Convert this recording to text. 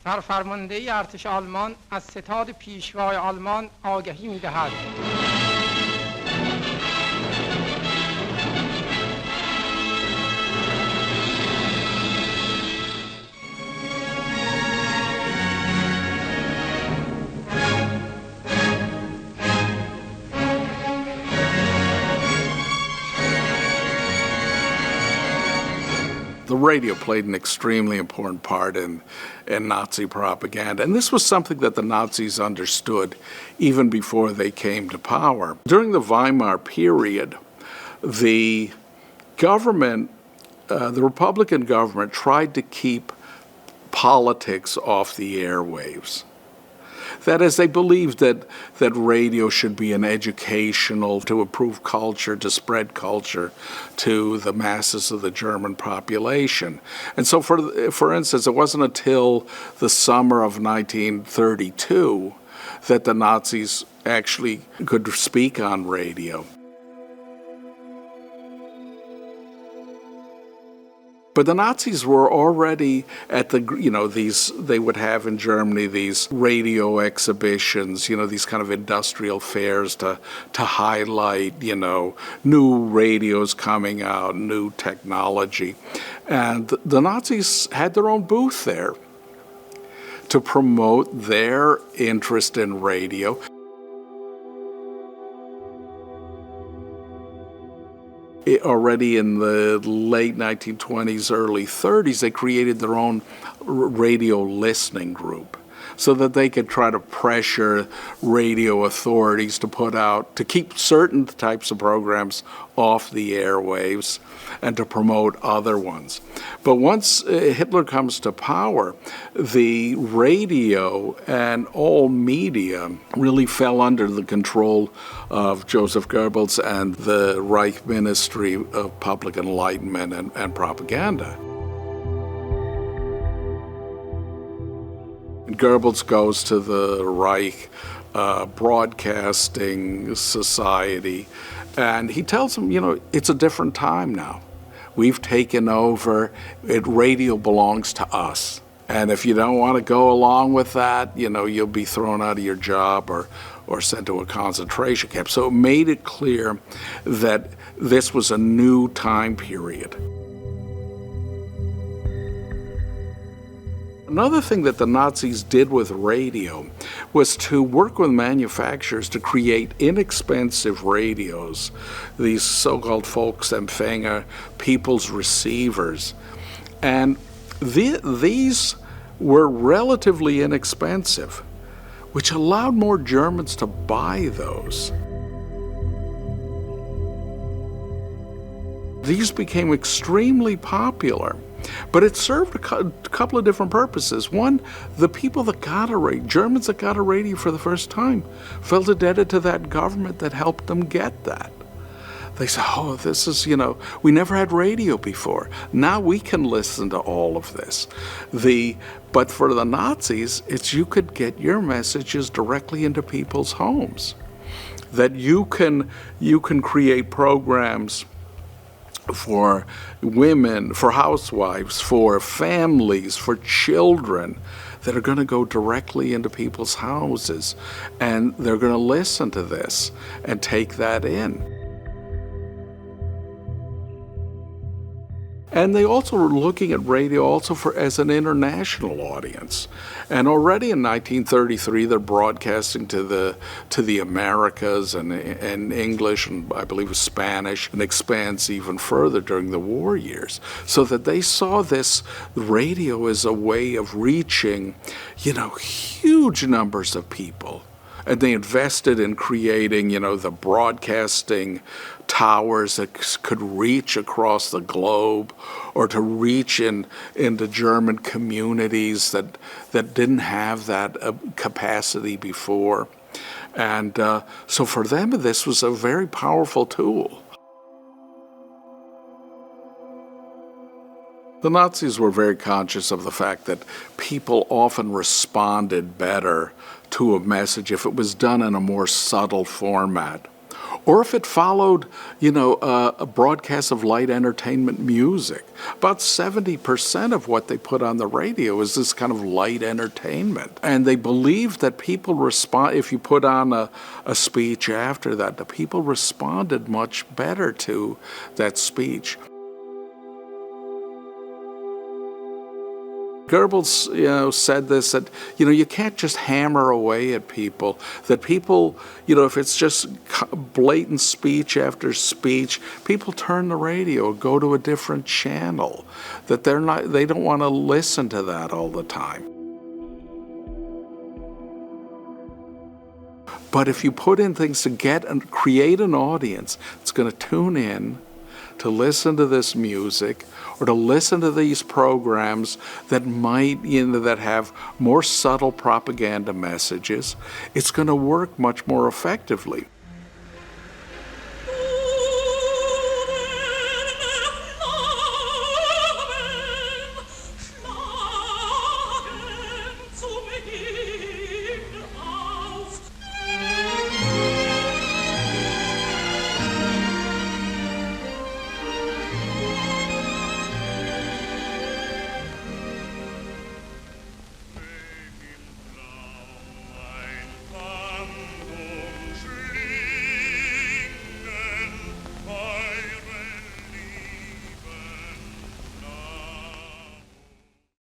سرفرمانده ارتش آلمان از ستاد پیشوای آلمان آگهی می‌دهد. The radio played an extremely important part in Nazi propaganda. And this was something that the Nazis understood even before they came to power. During the Weimar period, the government, the Republican government, tried to keep politics off the airwaves. That is, they believed that radio should be an educational, to improve culture, to spread culture to the masses of the German population. And so, for instance, it wasn't until the summer of 1932 that the Nazis actually could speak on radio. But the Nazis were already at they would have in Germany these radio exhibitions, these kind of industrial fairs to highlight, new radios coming out, new technology. And the Nazis had their own booth there to promote their interest in radio. Already in the late 1920s, early 30s, they created their own radio listening group so that they could try to pressure radio authorities to keep certain types of programs off the airwaves and to promote other ones. But once Hitler comes to power, the radio and all media really fell under the control of Joseph Goebbels and the Reich Ministry of Public Enlightenment and Propaganda. Goebbels goes to the Reich Broadcasting Society, and he tells them, it's a different time now. We've taken over. Radio belongs to us. And if you don't want to go along with that, you'll be thrown out of your job or sent to a concentration camp. So it made it clear that this was a new time period. Another thing that the Nazis did with radio was to work with manufacturers to create inexpensive radios, these so-called Volksempfänger, people's receivers. And these were relatively inexpensive, which allowed more Germans to buy those. These became extremely popular. But it served a couple of different purposes. One, the people that got Germans that got a radio for the first time felt indebted to that government that helped them get that. They said, this is, we never had radio before. Now we can listen to all of this. But for the Nazis, it's you could get your messages directly into people's homes. That you can create programs for women, for housewives, for families, for children that are going to go directly into people's houses, and they're going to listen to this and take that in. And they also were looking at radio also as an international audience. And already in 1933, they're broadcasting to the Americas and English and I believe Spanish, and expands even further during the war years. So that they saw this radio as a way of reaching, huge numbers of people. And they invested in creating, the broadcasting towers that could reach across the globe, or to reach into German communities that didn't have that capacity before. And so for them, this was a very powerful tool. The Nazis were very conscious of the fact that people often responded better to a message if it was done in a more subtle format, Or if it followed, a broadcast of light entertainment music. About 70% of what they put on the radio is this kind of light entertainment. And they believed that people respond, if you put on a speech after that, the people responded much better to that speech. Goebbels, said this, that, you can't just hammer away at people, that people, if it's just blatant speech after speech, people turn the radio, go to a different channel, that they don't want to listen to that all the time. But if you put in things to get and create an audience that's going to tune in, to listen to this music, or to listen to these programs that might, that have more subtle propaganda messages, it's going to work much more effectively.